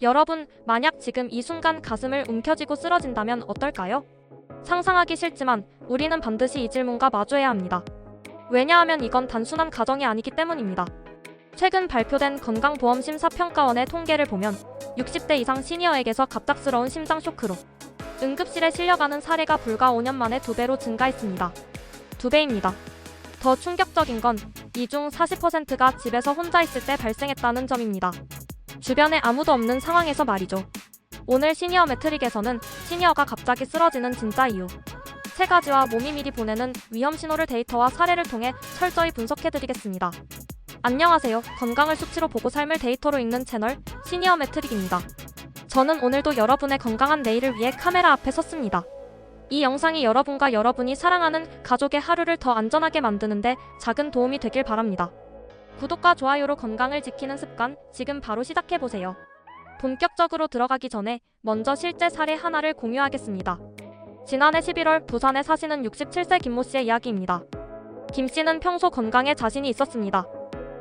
여러분, 만약 지금 이 순간 가슴을 움켜쥐고 쓰러진다면 어떨까요? 상상하기 싫지만 우리는 반드시 이 질문과 마주해야 합니다. 왜냐하면 이건 단순한 가정이 아니기 때문입니다. 최근 발표된 건강보험심사평가원의 통계를 보면 60대 이상 시니어에게서 갑작스러운 심장 쇼크로 응급실에 실려가는 사례가 불과 5년 만에 2배로 증가했습니다. 2배입니다. 더 충격적인 건 이 중 40%가 집에서 혼자 있을 때 발생했다는 점입니다. 주변에 아무도 없는 상황에서 말이죠. 오늘 시니어 매트릭에서는 시니어가 갑자기 쓰러지는 진짜 이유 3가지와 몸이 미리 보내는 위험 신호를 데이터와 사례를 통해 철저히 분석해드리겠습니다. 안녕하세요. 건강을 수치로 보고 삶을 데이터로 읽는 채널 시니어 매트릭입니다. 저는 오늘도 여러분의 건강한 내일을 위해 카메라 앞에 섰습니다. 이 영상이 여러분과 여러분이 사랑하는 가족의 하루를 더 안전하게 만드는데 작은 도움이 되길 바랍니다. 구독과 좋아요로 건강을 지키는 습관, 지금 바로 시작해보세요. 본격적으로 들어가기 전에 먼저 실제 사례 하나를 공유하겠습니다. 지난해 11월 부산에 사시는 67세 김모 씨의 이야기입니다. 김 씨는 평소 건강에 자신이 있었습니다.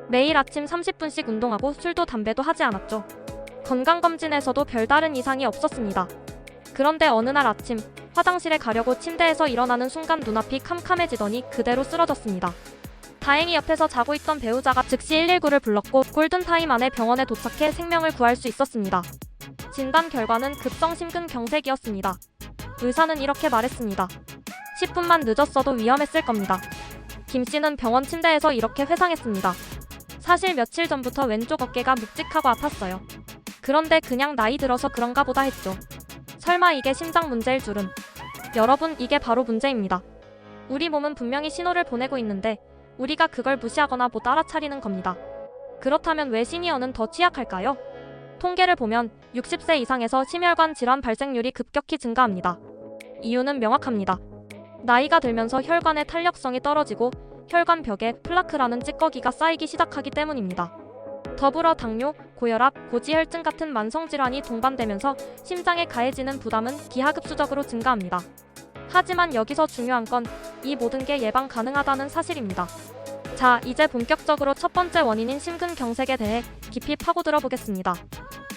매일 아침 30분씩 운동하고 술도 담배도 하지 않았죠. 건강검진에서도 별다른 이상이 없었습니다. 그런데 어느 날 아침 화장실에 가려고 침대에서 일어나는 순간 눈앞이 캄캄해지더니 그대로 쓰러졌습니다. 다행히 옆에서 자고 있던 배우자가 즉시 119를 불렀고 골든타임 안에 병원에 도착해 생명을 구할 수 있었습니다. 진단 결과는 급성 심근경색이었습니다. 의사는 이렇게 말했습니다. 10분만 늦었어도 위험했을 겁니다. 김 씨는 병원 침대에서 이렇게 회상했습니다. 사실 며칠 전부터 왼쪽 어깨가 묵직하고 아팠어요. 그런데 그냥 나이 들어서 그런가 보다 했죠. 설마 이게 심장 문제일 줄은. 여러분, 이게 바로 문제입니다. 우리 몸은 분명히 신호를 보내고 있는데 우리가 그걸 무시하거나 못 알아차리는 겁니다. 그렇다면 왜 시니어는 더 취약할까요? 통계를 보면 60세 이상에서 심혈관 질환 발생률이 급격히 증가합니다. 이유는 명확합니다. 나이가 들면서 혈관의 탄력성이 떨어지고 혈관벽에 플라크라는 찌꺼기가 쌓이기 시작하기 때문입니다. 더불어 당뇨, 고혈압, 고지혈증 같은 만성질환이 동반되면서 심장에 가해지는 부담은 기하급수적으로 증가합니다. 하지만 여기서 중요한 건 이 모든 게 예방 가능하다는 사실입니다. 자, 이제 본격적으로 첫 번째 원인인 심근경색에 대해 깊이 파고들어 보겠습니다.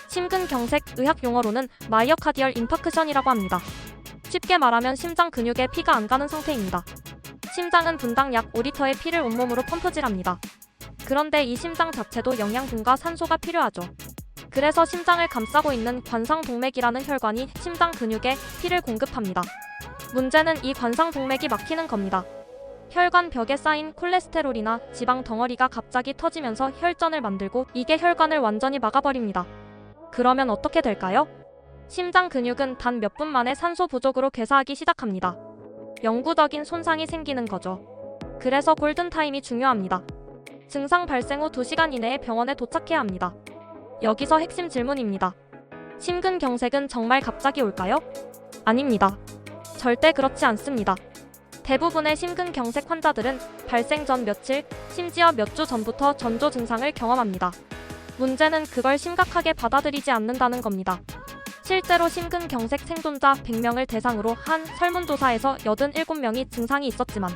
심근경색, 의학 용어로는 마이오카디얼 인파크션이라고 합니다. 쉽게 말하면 심장 근육에 피가 안 가는 상태입니다. 심장은 분당 약 5리터의 피를 온몸으로 펌프질합니다. 그런데 이 심장 자체도 영양분과 산소가 필요하죠. 그래서 심장을 감싸고 있는 관상동맥이라는 혈관이 심장 근육에 피를 공급합니다. 문제는 이 관상동맥이 막히는 겁니다. 혈관 벽에 쌓인 콜레스테롤이나 지방 덩어리가 갑자기 터지면서 혈전을 만들고 이게 혈관을 완전히 막아버립니다. 그러면 어떻게 될까요? 심장 근육은 단 몇 분 만에 산소 부족으로 괴사하기 시작합니다. 영구적인 손상이 생기는 거죠. 그래서 골든타임이 중요합니다. 증상 발생 후 2시간 이내에 병원에 도착해야 합니다. 여기서 핵심 질문입니다. 심근경색은 정말 갑자기 올까요? 아닙니다. 절대 그렇지 않습니다. 대부분의 심근경색 환자들은 발생 전 며칠, 심지어 몇 주 전부터 전조 증상을 경험합니다. 문제는 그걸 심각하게 받아들이지 않는다는 겁니다. 실제로 심근경색 생존자 100명을 대상으로 한 설문조사에서 87명이 증상이 있었지만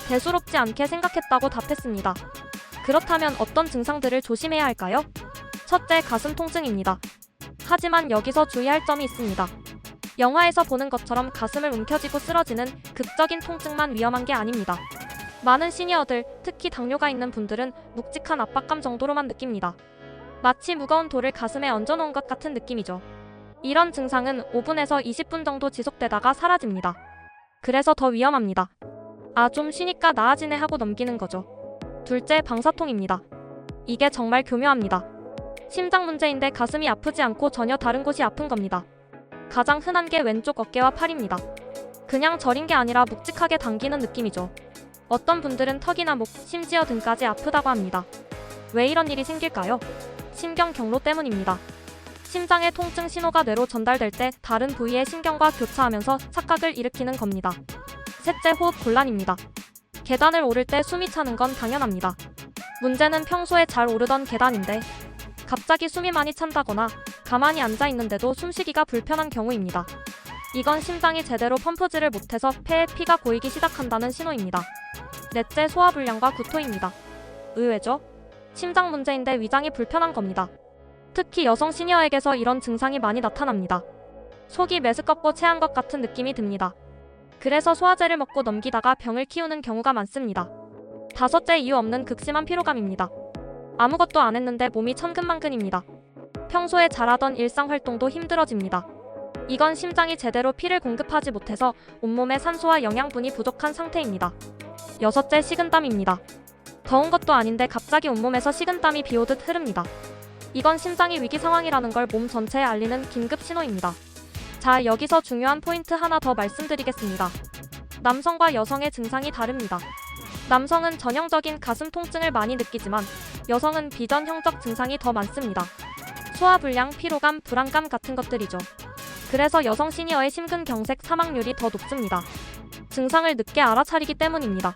대수롭지 않게 생각했다고 답했습니다. 그렇다면 어떤 증상들을 조심해야 할까요? 첫째, 가슴 통증입니다. 하지만 여기서 주의할 점이 있습니다. 영화에서 보는 것처럼 가슴을 움켜쥐고 쓰러지는 극적인 통증만 위험한 게 아닙니다. 많은 시니어들, 특히 당뇨가 있는 분들은 묵직한 압박감 정도로만 느낍니다. 마치 무거운 돌을 가슴에 얹어놓은 것 같은 느낌이죠. 이런 증상은 5분에서 20분 정도 지속되다가 사라집니다. 그래서 더 위험합니다. 아, 좀 쉬니까 나아지네 하고 넘기는 거죠. 둘째, 방사통입니다. 이게 정말 교묘합니다. 심장 문제인데 가슴이 아프지 않고 전혀 다른 곳이 아픈 겁니다. 가장 흔한 게 왼쪽 어깨와 팔입니다. 그냥 저린 게 아니라 묵직하게 당기는 느낌이죠. 어떤 분들은 턱이나 목, 심지어 등까지 아프다고 합니다. 왜 이런 일이 생길까요? 신경 경로 때문입니다. 심장의 통증 신호가 뇌로 전달될 때 다른 부위의 신경과 교차하면서 착각을 일으키는 겁니다. 셋째, 호흡 곤란입니다. 계단을 오를 때 숨이 차는 건 당연합니다. 문제는 평소에 잘 오르던 계단인데 갑자기 숨이 많이 찬다거나 가만히 앉아 있는데도 숨쉬기가 불편한 경우입니다. 이건 심장이 제대로 펌프질을 못해서 폐에 피가 고이기 시작한다는 신호입니다. 넷째, 소화불량과 구토입니다. 의외죠? 심장 문제인데 위장이 불편한 겁니다. 특히 여성 시니어에게서 이런 증상이 많이 나타납니다. 속이 메스껍고 체한 것 같은 느낌이 듭니다. 그래서 소화제를 먹고 넘기다가 병을 키우는 경우가 많습니다. 다섯째, 이유 없는 극심한 피로감입니다. 아무것도 안 했는데 몸이 천근만근입니다. 평소에 잘하던 일상활동도 힘들어집니다. 이건 심장이 제대로 피를 공급하지 못해서 온몸에 산소와 영양분이 부족한 상태입니다. 여섯째, 식은땀입니다. 더운 것도 아닌데 갑자기 온몸에서 식은땀이 비오듯 흐릅니다. 이건 심장이 위기 상황이라는 걸 몸 전체에 알리는 긴급 신호입니다. 자, 여기서 중요한 포인트 하나 더 말씀드리겠습니다. 남성과 여성의 증상이 다릅니다. 남성은 전형적인 가슴 통증을 많이 느끼지만 여성은 비전형적 증상이 더 많습니다. 소화불량, 피로감, 불안감 같은 것들이죠. 그래서 여성 시니어의 심근경색 사망률이 더 높습니다. 증상을 늦게 알아차리기 때문입니다.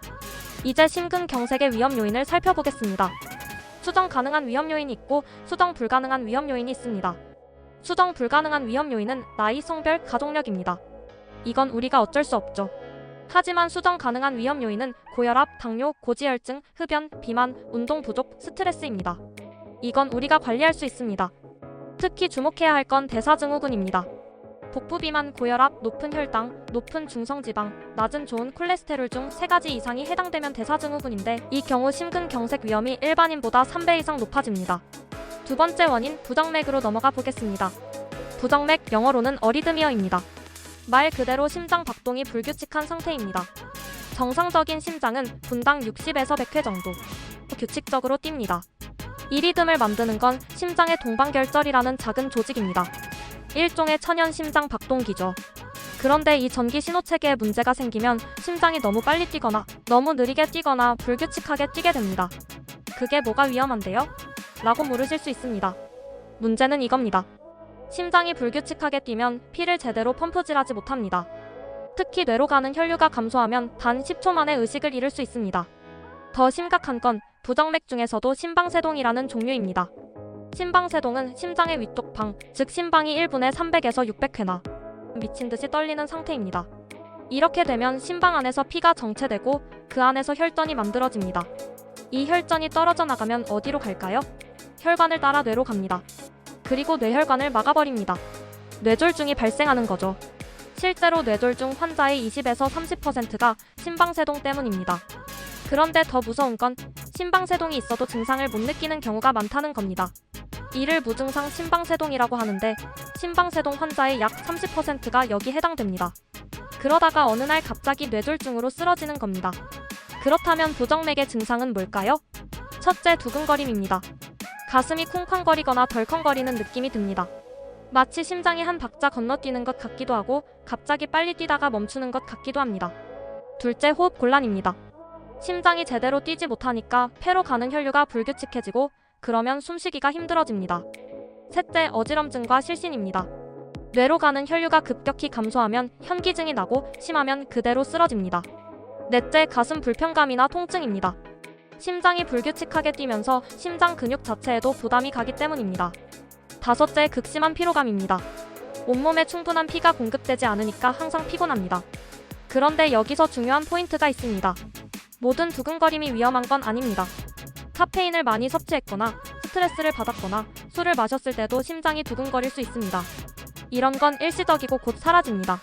이제 심근경색의 위험 요인을 살펴보겠습니다. 수정 가능한 위험 요인이 있고 수정 불가능한 위험 요인이 있습니다. 수정 불가능한 위험 요인은 나이, 성별, 가족력입니다. 이건 우리가 어쩔 수 없죠. 하지만 수정 가능한 위험 요인은 고혈압, 당뇨, 고지혈증, 흡연, 비만, 운동 부족, 스트레스입니다. 이건 우리가 관리할 수 있습니다. 특히 주목해야 할 건 대사증후군입니다. 복부 비만, 고혈압, 높은 혈당, 높은 중성지방, 낮은 좋은 콜레스테롤 중 3가지 이상이 해당되면 대사증후군인데 이 경우 심근경색 위험이 일반인보다 3배 이상 높아집니다. 두 번째 원인, 부정맥으로 넘어가 보겠습니다. 부정맥, 영어로는 어리드미어입니다. 말 그대로 심장 박동이 불규칙한 상태입니다. 정상적인 심장은 분당 60에서 100회 정도 규칙적으로 뜁니다. 이 리듬을 만드는 건 심장의 동방결절이라는 작은 조직입니다. 일종의 천연 심장 박동기죠. 그런데 이 전기 신호체계에 문제가 생기면 심장이 너무 빨리 뛰거나 너무 느리게 뛰거나 불규칙하게 뛰게 됩니다. 그게 뭐가 위험한데요? 라고 물으실 수 있습니다. 문제는 이겁니다. 심장이 불규칙하게 뛰면 피를 제대로 펌프질하지 못합니다. 특히 뇌로 가는 혈류가 감소하면 단 10초 만에 의식을 잃을 수 있습니다. 더 심각한 건 부정맥 중에서도 심방세동이라는 종류입니다. 심방세동은 심장의 위쪽방, 즉 심방이 1분에 300에서 600회나 미친 듯이 떨리는 상태입니다. 이렇게 되면 심방 안에서 피가 정체되고 그 안에서 혈전이 만들어집니다. 이 혈전이 떨어져 나가면 어디로 갈까요? 혈관을 따라 뇌로 갑니다. 그리고 뇌혈관을 막아버립니다. 뇌졸중이 발생하는 거죠. 실제로 뇌졸중 환자의 20에서 30%가 심방세동 때문입니다. 그런데 더 무서운 건 심방세동이 있어도 증상을 못 느끼는 경우가 많다는 겁니다. 이를 무증상 심방세동이라고 하는데 심방세동 환자의 약 30%가 여기 해당됩니다. 그러다가 어느 날 갑자기 뇌졸중으로 쓰러지는 겁니다. 그렇다면 부정맥의 증상은 뭘까요? 첫째, 두근거림입니다. 가슴이 쿵쾅거리거나 덜컹거리는 느낌이 듭니다. 마치 심장이 한 박자 건너뛰는 것 같기도 하고 갑자기 빨리 뛰다가 멈추는 것 같기도 합니다. 둘째, 호흡 곤란입니다. 심장이 제대로 뛰지 못하니까 폐로 가는 혈류가 불규칙해지고 그러면 숨쉬기가 힘들어집니다. 셋째, 어지럼증과 실신입니다. 뇌로 가는 혈류가 급격히 감소하면 현기증이 나고 심하면 그대로 쓰러집니다. 넷째, 가슴 불편감이나 통증입니다. 심장이 불규칙하게 뛰면서 심장 근육 자체에도 부담이 가기 때문입니다. 다섯째, 극심한 피로감입니다. 온몸에 충분한 피가 공급되지 않으니까 항상 피곤합니다. 그런데 여기서 중요한 포인트가 있습니다. 모든 두근거림이 위험한 건 아닙니다. 카페인을 많이 섭취했거나 스트레스를 받았거나 술을 마셨을 때도 심장이 두근거릴 수 있습니다. 이런 건 일시적이고 곧 사라집니다.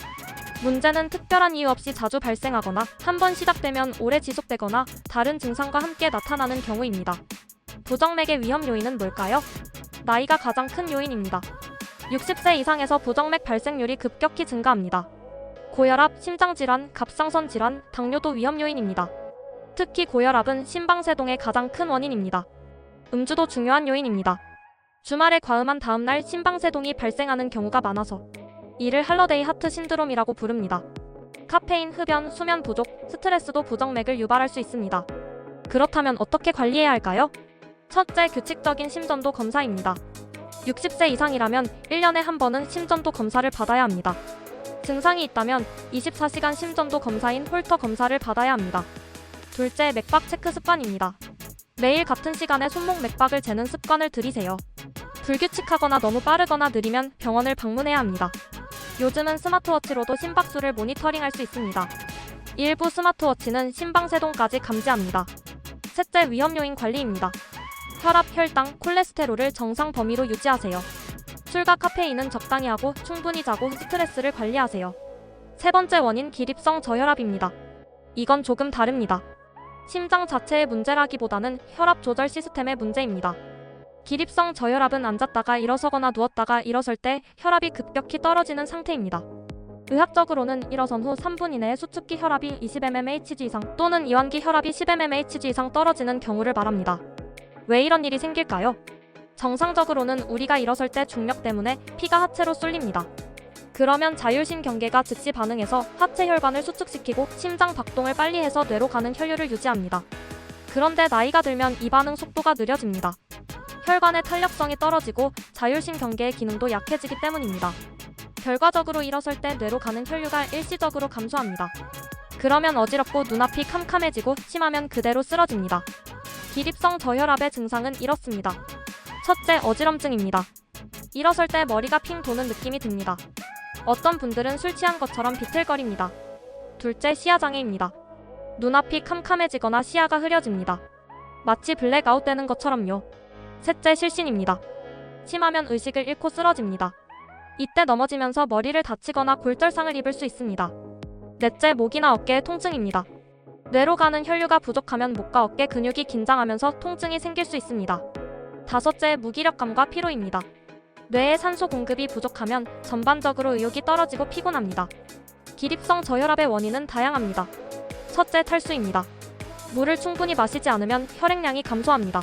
문제는 특별한 이유 없이 자주 발생하거나 한 번 시작되면 오래 지속되거나 다른 증상과 함께 나타나는 경우입니다. 부정맥의 위험 요인은 뭘까요? 나이가 가장 큰 요인입니다. 60세 이상에서 부정맥 발생률이 급격히 증가합니다. 고혈압, 심장질환, 갑상선 질환, 당뇨도 위험 요인입니다. 특히 고혈압은 심방세동의 가장 큰 원인입니다. 음주도 중요한 요인입니다. 주말에 과음한 다음날 심방세동이 발생하는 경우가 많아서 이를 할러데이 하트 신드롬이라고 부릅니다. 카페인, 흡연, 수면 부족, 스트레스도 부정맥을 유발할 수 있습니다. 그렇다면 어떻게 관리해야 할까요? 첫째, 규칙적인 심전도 검사입니다. 60세 이상이라면 1년에 한 번은 심전도 검사를 받아야 합니다. 증상이 있다면 24시간 심전도 검사인 홀터 검사를 받아야 합니다. 둘째, 맥박 체크 습관입니다. 매일 같은 시간에 손목 맥박을 재는 습관을 들이세요. 불규칙하거나 너무 빠르거나 느리면 병원을 방문해야 합니다. 요즘은 스마트워치로도 심박수를 모니터링할 수 있습니다. 일부 스마트워치는 심방세동까지 감지합니다. 셋째, 위험 요인 관리입니다. 혈압, 혈당, 콜레스테롤을 정상 범위로 유지하세요. 술과 카페인은 적당히 하고 충분히 자고 스트레스를 관리하세요. 세 번째 원인 기립성 저혈압입니다. 이건 조금 다릅니다. 심장 자체의 문제라기보다는 혈압 조절 시스템의 문제입니다. 기립성 저혈압은 앉았다가 일어서거나 누웠다가 일어설 때 혈압이 급격히 떨어지는 상태입니다. 의학적으로는 일어선 후 3분 이내에 수축기 혈압이 20mmHg 이상 또는 이완기 혈압이 10mmHg 이상 떨어지는 경우를 말합니다. 왜 이런 일이 생길까요? 정상적으로는 우리가 일어설 때 중력 때문에 피가 하체로 쏠립니다. 그러면 자율신경계가 즉시 반응해서 하체 혈관을 수축시키고 심장 박동을 빨리 해서 뇌로 가는 혈류를 유지합니다. 그런데 나이가 들면 이 반응 속도가 느려집니다. 혈관의 탄력성이 떨어지고 자율신경계의 기능도 약해지기 때문입니다. 결과적으로 일어설 때 뇌로 가는 혈류가 일시적으로 감소합니다. 그러면 어지럽고 눈앞이 캄캄해지고 심하면 그대로 쓰러집니다. 기립성 저혈압의 증상은 이렇습니다. 첫째, 어지럼증입니다. 일어설 때 머리가 핑 도는 느낌이 듭니다. 어떤 분들은 술 취한 것처럼 비틀거립니다. 둘째, 시야장애입니다. 눈앞이 캄캄해지거나 시야가 흐려집니다. 마치 블랙아웃 되는 것처럼요. 셋째, 실신입니다. 심하면 의식을 잃고 쓰러집니다. 이때 넘어지면서 머리를 다치거나 골절상을 입을 수 있습니다. 넷째, 목이나 어깨의 통증입니다. 뇌로 가는 혈류가 부족하면 목과 어깨 근육이 긴장하면서 통증이 생길 수 있습니다. 다섯째, 무기력감과 피로입니다. 뇌에 산소 공급이 부족하면 전반적으로 의욕이 떨어지고 피곤합니다. 기립성 저혈압의 원인은 다양합니다. 첫째, 탈수입니다. 물을 충분히 마시지 않으면 혈액량이 감소합니다.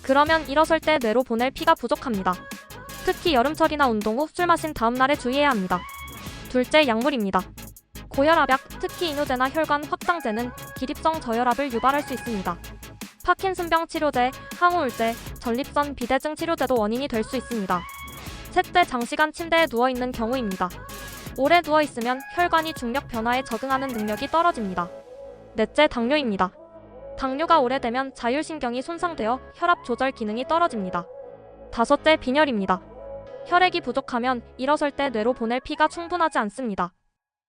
그러면 일어설 때 뇌로 보낼 피가 부족합니다. 특히 여름철이나 운동 후 술 마신 다음날에 주의해야 합니다. 둘째, 약물입니다. 고혈압약, 특히 이뇨제나 혈관 확장제는 기립성 저혈압을 유발할 수 있습니다. 파킨슨병 치료제, 항우울제, 전립선 비대증 치료제도 원인이 될 수 있습니다. 셋째, 장시간 침대에 누워있는 경우입니다. 오래 누워있으면 혈관이 중력 변화에 적응하는 능력이 떨어집니다. 넷째, 당뇨입니다. 당뇨가 오래되면 자율신경이 손상되어 혈압 조절 기능이 떨어집니다. 다섯째, 빈혈입니다. 혈액이 부족하면 일어설 때 뇌로 보낼 피가 충분하지 않습니다.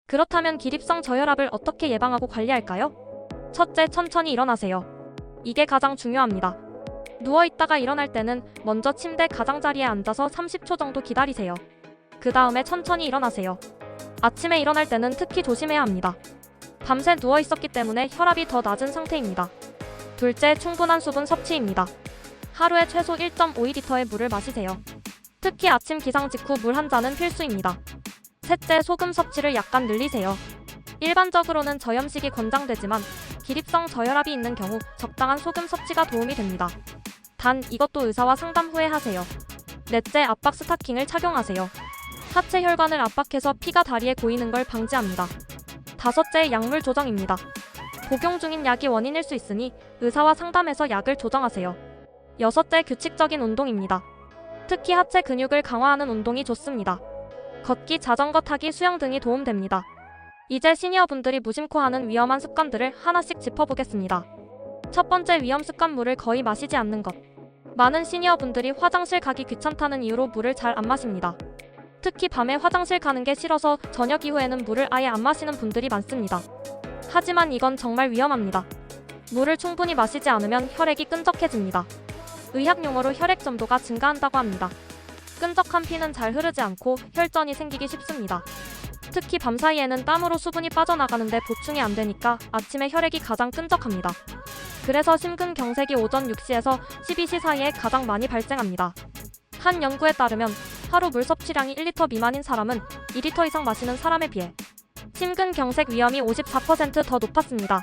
그렇다면 기립성 저혈압을 어떻게 예방하고 관리할까요? 첫째, 천천히 일어나세요. 이게 가장 중요합니다. 누워있다가 일어날 때는 먼저 침대 가장자리에 앉아서 30초 정도 기다리세요. 그 다음에 천천히 일어나세요. 아침에 일어날 때는 특히 조심해야 합니다. 밤새 누워있었기 때문에 혈압이 더 낮은 상태입니다. 둘째, 충분한 수분 섭취입니다. 하루에 최소 1.5리터의 물을 마시세요. 특히 아침 기상 직후 물 한 잔은 필수입니다. 셋째, 소금 섭취를 약간 늘리세요. 일반적으로는 저염식이 권장되지만 기립성 저혈압이 있는 경우 적당한 소금 섭취가 도움이 됩니다. 단, 이것도 의사와 상담 후에 하세요. 넷째, 압박 스타킹을 착용하세요. 하체 혈관을 압박해서 피가 다리에 고이는 걸 방지합니다. 다섯째, 약물 조정입니다. 복용 중인 약이 원인일 수 있으니 의사와 상담해서 약을 조정하세요. 여섯째, 규칙적인 운동입니다. 특히 하체 근육을 강화하는 운동이 좋습니다. 걷기, 자전거 타기, 수영 등이 도움됩니다. 이제 시니어분들이 무심코 하는 위험한 습관들을 하나씩 짚어보겠습니다. 첫 번째, 위험 습관, 물을 거의 마시지 않는 것. 많은 시니어분들이 화장실 가기 귀찮다는 이유로 물을 잘 안 마십니다. 특히 밤에 화장실 가는 게 싫어서 저녁 이후에는 물을 아예 안 마시는 분들이 많습니다. 하지만 이건 정말 위험합니다. 물을 충분히 마시지 않으면 혈액이 끈적해집니다. 의학 용어로 혈액 점도가 증가한다고 합니다. 끈적한 피는 잘 흐르지 않고 혈전이 생기기 쉽습니다. 특히 밤사이에는 땀으로 수분이 빠져나가는데 보충이 안 되니까 아침에 혈액이 가장 끈적합니다. 그래서 심근경색이 오전 6시에서 12시 사이에 가장 많이 발생합니다. 한 연구에 따르면 하루 물 섭취량이 1리터 미만인 사람은 2리터 이상 마시는 사람에 비해 심근경색 위험이 54% 더 높았습니다.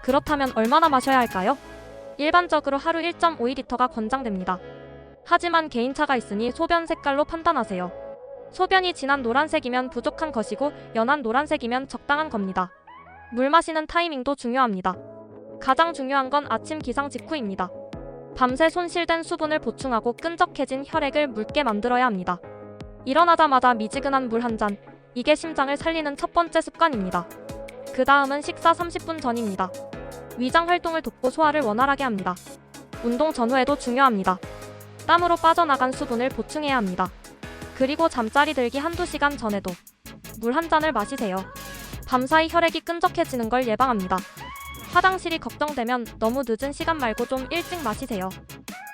그렇다면 얼마나 마셔야 할까요? 일반적으로 하루 1.5리터가 권장됩니다. 하지만 개인차가 있으니 소변 색깔로 판단하세요. 소변이 진한 노란색이면 부족한 것이고 연한 노란색이면 적당한 겁니다. 물 마시는 타이밍도 중요합니다. 가장 중요한 건 아침 기상 직후입니다. 밤새 손실된 수분을 보충하고 끈적해진 혈액을 묽게 만들어야 합니다. 일어나자마자 미지근한 물 한 잔, 이게 심장을 살리는 첫 번째 습관입니다. 그 다음은 식사 30분 전입니다. 위장 활동을 돕고 소화를 원활하게 합니다. 운동 전후에도 중요합니다. 땀으로 빠져나간 수분을 보충해야 합니다. 그리고 잠자리 들기 한두 시간 전에도 물 한 잔을 마시세요. 밤사이 혈액이 끈적해지는 걸 예방합니다. 화장실이 걱정되면 너무 늦은 시간 말고 좀 일찍 마시세요.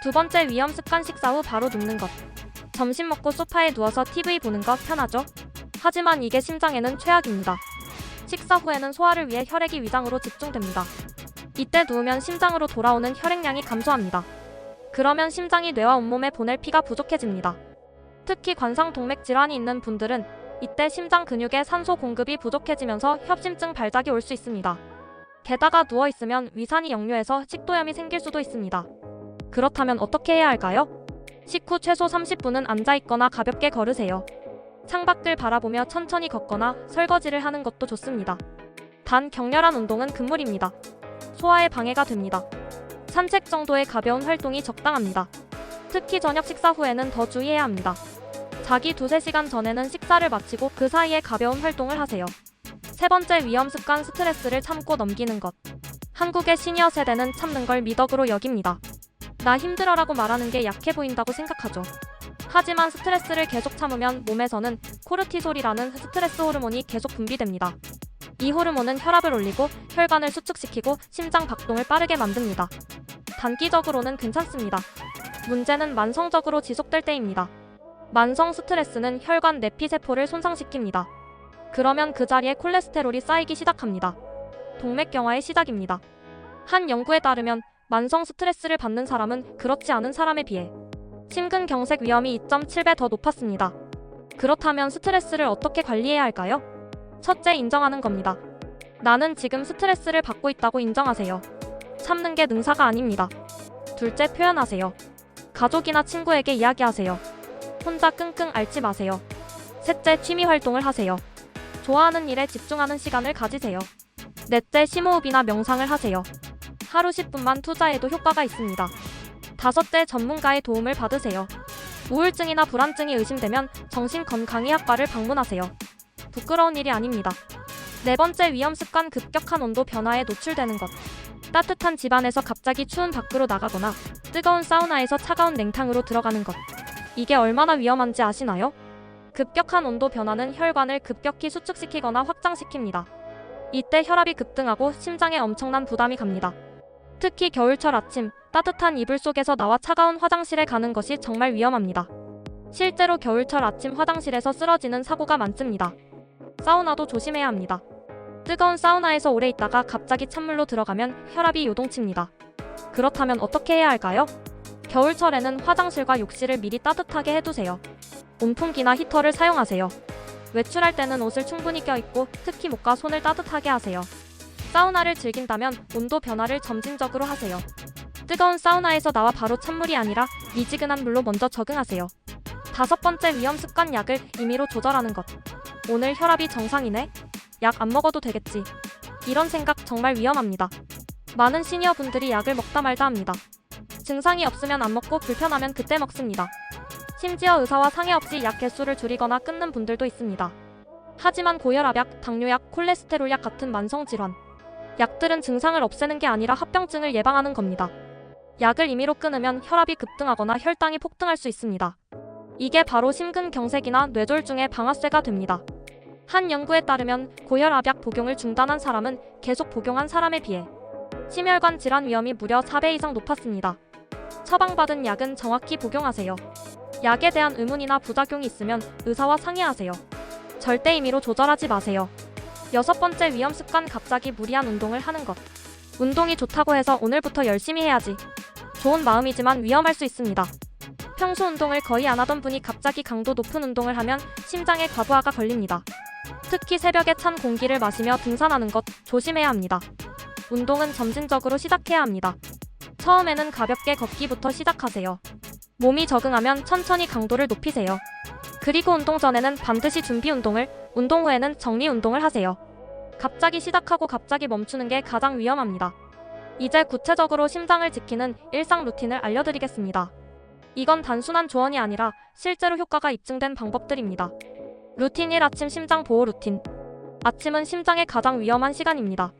두 번째 위험 습관, 식사 후 바로 눕는 것. 점심 먹고 소파에 누워서 TV 보는 것 편하죠? 하지만 이게 심장에는 최악입니다. 식사 후에는 소화를 위해 혈액이 위장으로 집중됩니다. 이때 누우면 심장으로 돌아오는 혈액량이 감소합니다. 그러면 심장이 뇌와 온몸에 보낼 피가 부족해집니다. 특히 관상동맥 질환이 있는 분들은 이때 심장 근육에 산소 공급이 부족해지면서 협심증 발작이 올 수 있습니다. 게다가 누워있으면 위산이 역류해서 식도염이 생길 수도 있습니다. 그렇다면 어떻게 해야 할까요? 식후 최소 30분은 앉아있거나 가볍게 걸으세요. 창밖을 바라보며 천천히 걷거나 설거지를 하는 것도 좋습니다. 단 격렬한 운동은 금물입니다. 소화에 방해가 됩니다. 산책 정도의 가벼운 활동이 적당합니다. 특히 저녁 식사 후에는 더 주의해야 합니다. 자기 2-3시간 전에는 식사를 마치고 그 사이에 가벼운 활동을 하세요. 세 번째 위험 습관, 스트레스를 참고 넘기는 것. 한국의 시니어 세대는 참는 걸 미덕으로 여깁니다. 나 힘들어라고 말하는 게 약해 보인다고 생각하죠. 하지만 스트레스를 계속 참으면 몸에서는 코르티솔이라는 스트레스 호르몬이 계속 분비됩니다. 이 호르몬은 혈압을 올리고 혈관을 수축시키고 심장 박동을 빠르게 만듭니다. 단기적으로는 괜찮습니다. 문제는 만성적으로 지속될 때입니다. 만성 스트레스는 혈관 내피세포를 손상시킵니다. 그러면 그 자리에 콜레스테롤이 쌓이기 시작합니다. 동맥경화의 시작입니다. 한 연구에 따르면 만성 스트레스를 받는 사람은 그렇지 않은 사람에 비해 심근경색 위험이 2.7배 더 높았습니다. 그렇다면 스트레스를 어떻게 관리해야 할까요? 첫째, 인정하는 겁니다. 나는 지금 스트레스를 받고 있다고 인정하세요. 참는 게 능사가 아닙니다. 둘째, 표현하세요. 가족이나 친구에게 이야기하세요. 혼자 끙끙 앓지 마세요. 셋째, 취미 활동을 하세요. 좋아하는 일에 집중하는 시간을 가지세요. 넷째, 심호흡이나 명상을 하세요. 하루 10분만 투자해도 효과가 있습니다. 다섯째, 전문가의 도움을 받으세요. 우울증이나 불안증이 의심되면 정신건강의학과를 방문하세요. 부끄러운 일이 아닙니다. 네 번째 위험 습관, 급격한 온도 변화에 노출되는 것. 따뜻한 집안에서 갑자기 추운 밖으로 나가거나 뜨거운 사우나에서 차가운 냉탕으로 들어가는 것. 이게 얼마나 위험한지 아시나요? 급격한 온도 변화는 혈관을 급격히 수축시키거나 확장시킵니다. 이때 혈압이 급등하고 심장에 엄청난 부담이 갑니다. 특히 겨울철 아침, 따뜻한 이불 속에서 나와 차가운 화장실에 가는 것이 정말 위험합니다. 실제로 겨울철 아침 화장실에서 쓰러지는 사고가 많습니다. 사우나도 조심해야 합니다. 뜨거운 사우나에서 오래 있다가 갑자기 찬물로 들어가면 혈압이 요동칩니다. 그렇다면 어떻게 해야 할까요? 겨울철에는 화장실과 욕실을 미리 따뜻하게 해두세요. 온풍기나 히터를 사용하세요. 외출할 때는 옷을 충분히 껴입고 특히 목과 손을 따뜻하게 하세요. 사우나를 즐긴다면 온도 변화를 점진적으로 하세요. 뜨거운 사우나에서 나와 바로 찬물이 아니라 미지근한 물로 먼저 적응하세요. 다섯 번째 위험 습관, 약을 임의로 조절하는 것. 오늘 혈압이 정상이네? 약 안 먹어도 되겠지. 이런 생각 정말 위험합니다. 많은 시니어 분들이 약을 먹다 말다 합니다. 증상이 없으면 안 먹고 불편하면 그때 먹습니다. 심지어 의사와 상의 없이 약 개수를 줄이거나 끊는 분들도 있습니다. 하지만 고혈압약, 당뇨약, 콜레스테롤약 같은 만성질환. 약들은 증상을 없애는 게 아니라 합병증을 예방하는 겁니다. 약을 임의로 끊으면 혈압이 급등하거나 혈당이 폭등할 수 있습니다. 이게 바로 심근경색이나 뇌졸중의 방아쇠가 됩니다. 한 연구에 따르면 고혈압약 복용을 중단한 사람은 계속 복용한 사람에 비해 심혈관 질환 위험이 무려 4배 이상 높았습니다. 처방받은 약은 정확히 복용하세요. 약에 대한 의문이나 부작용이 있으면 의사와 상의하세요. 절대 임의로 조절하지 마세요. 여섯 번째 위험 습관, 갑자기 무리한 운동을 하는 것. 운동이 좋다고 해서 오늘부터 열심히 해야지. 좋은 마음이지만 위험할 수 있습니다. 평소 운동을 거의 안 하던 분이 갑자기 강도 높은 운동을 하면 심장에 과부하가 걸립니다. 특히 새벽에 찬 공기를 마시며 등산하는 것 조심해야 합니다. 운동은 점진적으로 시작해야 합니다. 처음에는 가볍게 걷기부터 시작하세요. 몸이 적응하면 천천히 강도를 높이세요. 그리고 운동 전에는 반드시 준비 운동을, 운동 후에는 정리 운동을 하세요. 갑자기 시작하고 갑자기 멈추는 게 가장 위험합니다. 이제 구체적으로 심장을 지키는 일상 루틴을 알려드리겠습니다. 이건 단순한 조언이 아니라 실제로 효과가 입증된 방법들입니다. 루틴 1. 아침 심장 보호 루틴. 아침은 심장에 가장 위험한 시간입니다.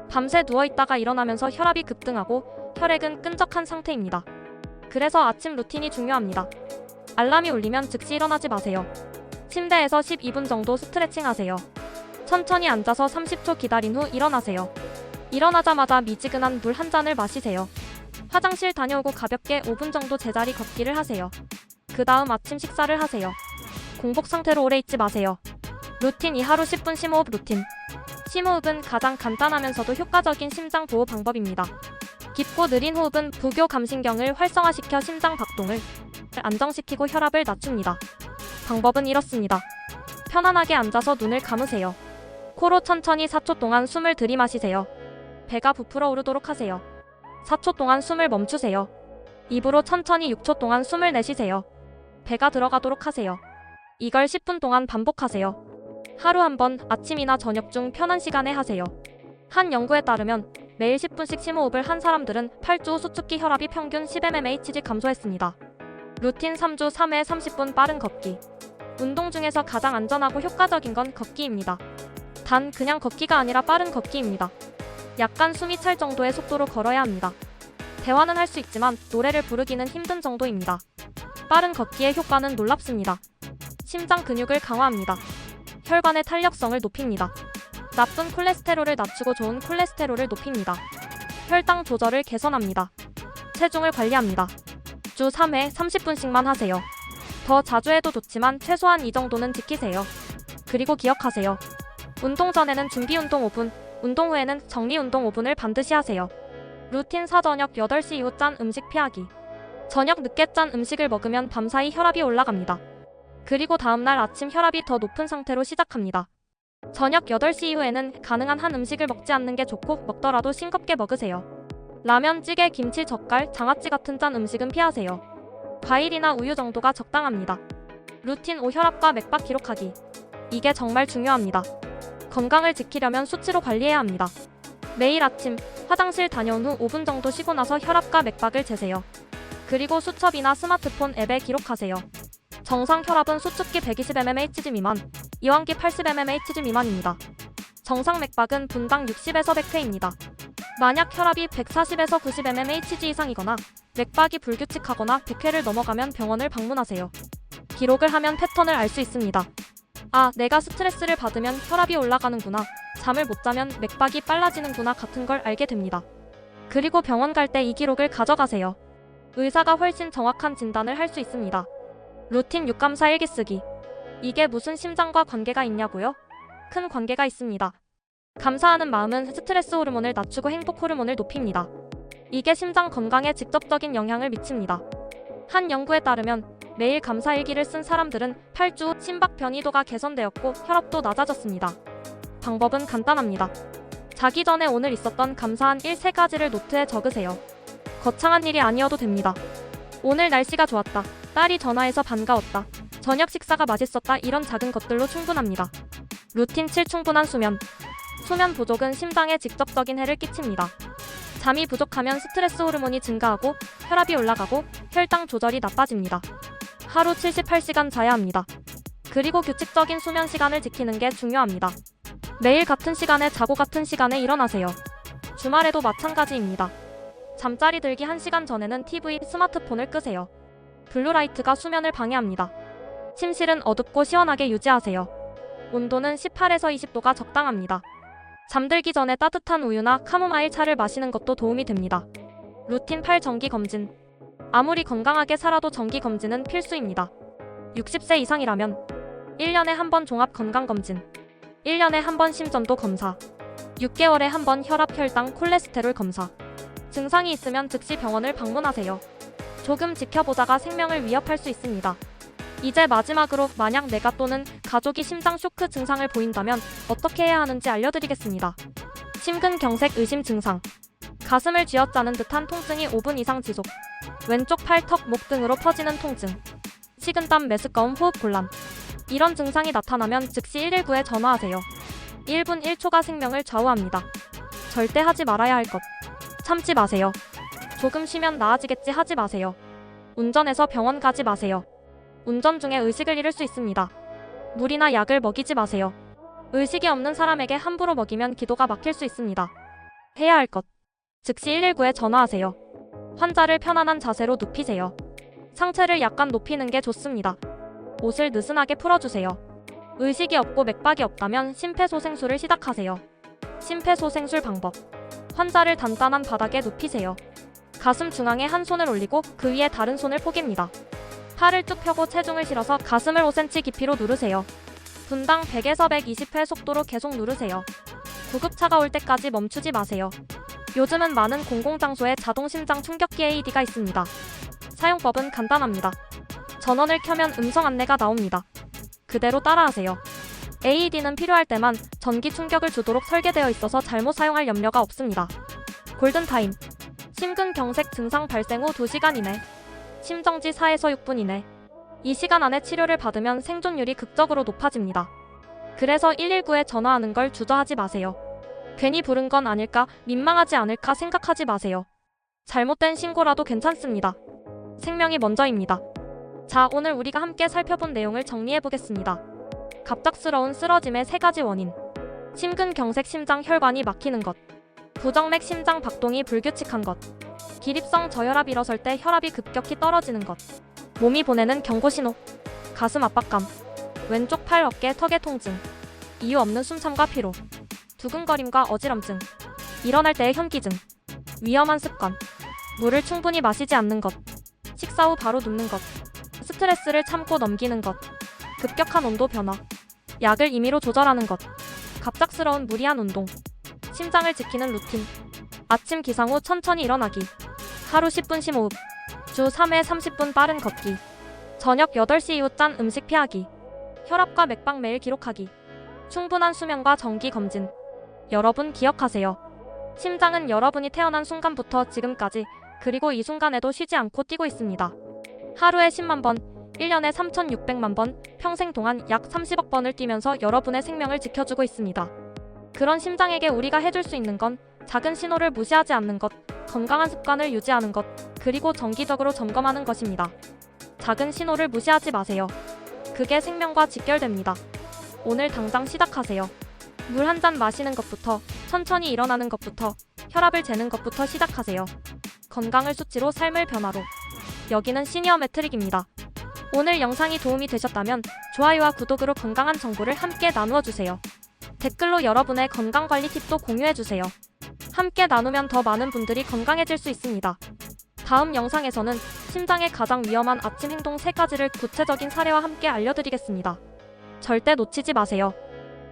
밤새 누워있다가 일어나면서 혈압이 급등하고 혈액은 끈적한 상태입니다. 그래서 아침 루틴이 중요합니다. 알람이 울리면 즉시 일어나지 마세요. 침대에서 12분 정도 스트레칭 하세요. 천천히 앉아서 30초 기다린 후 일어나세요. 일어나자마자 미지근한 물 한 잔을 마시세요. 화장실 다녀오고 가볍게 5분 정도 제자리 걷기를 하세요. 그 다음 아침 식사를 하세요. 공복 상태로 오래 있지 마세요. 루틴 2. 하루 10분 심호흡 루틴. 심호흡은 가장 간단하면서도 효과적인 심장 보호 방법입니다. 깊고 느린 호흡은 부교 감신경을 활성화시켜 심장 박동을 안정시키고 혈압을 낮춥니다. 방법은 이렇습니다. 편안하게 앉아서 눈을 감으세요. 코로 천천히 4초 동안 숨을 들이마시세요. 배가 부풀어 오르도록 하세요. 4초 동안 숨을 멈추세요. 입으로 천천히 6초 동안 숨을 내쉬세요. 배가 들어가도록 하세요. 이걸 10분 동안 반복하세요. 하루 한 번 아침이나 저녁 중 편한 시간에 하세요. 한 연구에 따르면 매일 10분씩 심호흡을 한 사람들은 8주 후 수축기 혈압이 평균 10mmHg 감소했습니다. 루틴 3주 3회 30분 빠른 걷기. 운동 중에서 가장 안전하고 효과적인 건 걷기입니다. 단 그냥 걷기가 아니라 빠른 걷기입니다. 약간 숨이 찰 정도의 속도로 걸어야 합니다. 대화는 할 수 있지만 노래를 부르기는 힘든 정도입니다. 빠른 걷기의 효과는 놀랍습니다. 심장 근육을 강화합니다. 혈관의 탄력성을 높입니다. 나쁜 콜레스테롤을 낮추고 좋은 콜레스테롤을 높입니다. 혈당 조절을 개선합니다. 체중을 관리합니다. 주 3회 30분씩만 하세요. 더 자주 해도 좋지만 최소한 이 정도는 지키세요. 그리고 기억하세요. 운동 전에는 준비 운동 5분, 운동 후에는 정리 운동 5분을 반드시 하세요. 루틴 4. 저녁 8시 이후 짠 음식 피하기. 저녁 늦게 짠 음식을 먹으면 밤사이 혈압이 올라갑니다. 그리고 다음날 아침 혈압이 더 높은 상태로 시작합니다. 저녁 8시 이후에는 가능한 한 음식을 먹지 않는 게 좋고 먹더라도 싱겁게 먹으세요. 라면, 찌개, 김치, 젓갈, 장아찌 같은 짠 음식은 피하세요. 과일이나 우유 정도가 적당합니다. 루틴 5. 혈압과 맥박 기록하기. 이게 정말 중요합니다. 건강을 지키려면 수치로 관리해야 합니다. 매일 아침 화장실 다녀온 후 5분 정도 쉬고 나서 혈압과 맥박을 재세요. 그리고 수첩이나 스마트폰 앱에 기록하세요. 정상 혈압은 수축기 120mmHg 미만, 이완기 80mmHg 미만입니다. 정상 맥박은 분당 60에서 100회입니다. 만약 혈압이 140에서 90mmHg 이상이거나 맥박이 불규칙하거나 100회를 넘어가면 병원을 방문하세요. 기록을 하면 패턴을 알 수 있습니다. 아, 내가 스트레스를 받으면 혈압이 올라가는구나, 잠을 못 자면 맥박이 빨라지는구나 같은 걸 알게 됩니다. 그리고 병원 갈 때 이 기록을 가져가세요. 의사가 훨씬 정확한 진단을 할 수 있습니다. 루틴 6. 감사 일기 쓰기. 이게 무슨 심장과 관계가 있냐고요? 큰 관계가 있습니다. 감사하는 마음은 스트레스 호르몬을 낮추고 행복 호르몬을 높입니다. 이게 심장 건강에 직접적인 영향을 미칩니다. 한 연구에 따르면 매일 감사 일기를 쓴 사람들은 8주 후 심박 변이도가 개선되었고 혈압도 낮아졌습니다. 방법은 간단합니다. 자기 전에 오늘 있었던 감사한 일 3가지를 노트에 적으세요. 거창한 일이 아니어도 됩니다. 오늘 날씨가 좋았다. 딸이 전화해서 반가웠다. 저녁 식사가 맛있었다. 이런 작은 것들로 충분합니다. 루틴 7. 충분한 수면. 수면 부족은 심장에 직접적인 해를 끼칩니다. 잠이 부족하면 스트레스 호르몬이 증가하고 혈압이 올라가고 혈당 조절이 나빠집니다. 하루 78시간 자야 합니다. 그리고 규칙적인 수면 시간을 지키는 게 중요합니다. 매일 같은 시간에 자고 같은 시간에 일어나세요. 주말에도 마찬가지입니다. 잠자리 들기 1시간 전에는 TV, 스마트폰을 끄세요. 블루라이트가 수면을 방해합니다. 침실은 어둡고 시원하게 유지하세요. 온도는 18에서 20도가 적당합니다. 잠들기 전에 따뜻한 우유나 카모마일 차를 마시는 것도 도움이 됩니다. 루틴 8. 정기검진. 아무리 건강하게 살아도 정기검진은 필수입니다. 60세 이상이라면 1년에 한 번 종합건강검진, 1년에 한 번 심전도 검사, 6개월에 한 번 혈압, 혈당, 콜레스테롤 검사. 증상이 있으면 즉시 병원을 방문하세요. 조금 지켜보다가 생명을 위협할 수 있습니다. 이제 마지막으로 만약 내가 또는 가족이 심장 쇼크 증상을 보인다면 어떻게 해야 하는지 알려드리겠습니다. 심근경색 의심 증상. 가슴을 쥐어짜는 듯한 통증이 5분 이상 지속. 왼쪽 팔, 턱, 목 등으로 퍼지는 통증. 식은땀, 메스꺼움, 호흡 곤란. 이런 증상이 나타나면 즉시 119에 전화하세요. 1분 1초가 생명을 좌우합니다. 절대 하지 말아야 할 것. 참지 마세요. 조금 쉬면 나아지겠지 하지 마세요. 운전해서 병원 가지 마세요. 운전 중에 의식을 잃을 수 있습니다. 물이나 약을 먹이지 마세요. 의식이 없는 사람에게 함부로 먹이면 기도가 막힐 수 있습니다. 해야 할 것. 즉시 119에 전화하세요. 환자를 편안한 자세로 눕히세요. 상체를 약간 높이는 게 좋습니다. 옷을 느슨하게 풀어주세요. 의식이 없고 맥박이 없다면 심폐소생술을 시작하세요. 심폐소생술 방법. 환자를 단단한 바닥에 눕히세요. 가슴 중앙에 한 손을 올리고 그 위에 다른 손을 포깁니다. 팔을 쭉 펴고 체중을 실어서 가슴을 5cm 깊이로 누르세요. 분당 100에서 120회 속도로 계속 누르세요. 구급차가 올 때까지 멈추지 마세요. 요즘은 많은 공공장소에 자동 심장 충격기 AED가 있습니다. 사용법은 간단합니다. 전원을 켜면 음성 안내가 나옵니다. 그대로 따라하세요. AED는 필요할 때만 전기 충격을 주도록 설계되어 있어서 잘못 사용할 염려가 없습니다. 골든타임. 심근경색 증상 발생 후 2시간 이내. 심정지 4에서 6분 이내. 이 시간 안에 치료를 받으면 생존율이 극적으로 높아집니다. 그래서 119에 전화하는 걸 주저하지 마세요. 괜히 부른 건 아닐까, 민망하지 않을까 생각하지 마세요. 잘못된 신고라도 괜찮습니다. 생명이 먼저입니다. 자, 오늘 우리가 함께 살펴본 내용을 정리해보겠습니다. 갑작스러운 쓰러짐의 3가지 원인. 심근경색 심장 혈관이 막히는 것. 부정맥 심장 박동이 불규칙한 것. 기립성 저혈압 일어설 때 혈압이 급격히 떨어지는 것. 몸이 보내는 경고신호. 가슴 압박감. 왼쪽 팔 어깨 턱의 통증. 이유 없는 숨참과 피로. 두근거림과 어지럼증. 일어날 때의 현기증. 위험한 습관. 물을 충분히 마시지 않는 것. 식사 후 바로 눕는 것. 스트레스를 참고 넘기는 것. 급격한 온도 변화. 약을 임의로 조절하는 것. 갑작스러운 무리한 운동. 심장을 지키는 루틴. 아침 기상 후 천천히 일어나기. 하루 10분 심호흡. 주 3회 30분 빠른 걷기. 저녁 8시 이후 짠 음식 피하기. 혈압과 맥박 매일 기록하기. 충분한 수면과 정기 검진. 여러분 기억하세요. 심장은 여러분이 태어난 순간부터 지금까지, 그리고 이 순간에도 쉬지 않고 뛰고 있습니다. 하루에 10만 번, 1년에 3,600만 번, 평생 동안 약 30억 번을 뛰면서 여러분의 생명을 지켜주고 있습니다. 그런 심장에게 우리가 해줄 수 있는 건 작은 신호를 무시하지 않는 것, 건강한 습관을 유지하는 것, 그리고 정기적으로 점검하는 것입니다. 작은 신호를 무시하지 마세요. 그게 생명과 직결됩니다. 오늘 당장 시작하세요. 물 한 잔 마시는 것부터, 천천히 일어나는 것부터, 혈압을 재는 것부터 시작하세요. 건강을 수치로 삶을 변화로. 여기는 시니어 매트릭입니다. 오늘 영상이 도움이 되셨다면 좋아요와 구독으로 건강한 정보를 함께 나누어주세요. 댓글로 여러분의 건강관리 팁도 공유해주세요. 함께 나누면 더 많은 분들이 건강해질 수 있습니다. 다음 영상에서는 심장에 가장 위험한 아침 행동 3가지를 구체적인 사례와 함께 알려드리겠습니다. 절대 놓치지 마세요.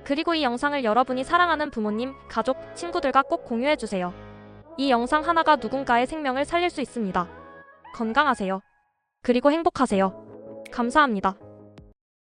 그리고 이 영상을 여러분이 사랑하는 부모님, 가족, 친구들과 꼭 공유해주세요. 이 영상 하나가 누군가의 생명을 살릴 수 있습니다. 건강하세요. 그리고 행복하세요. 감사합니다.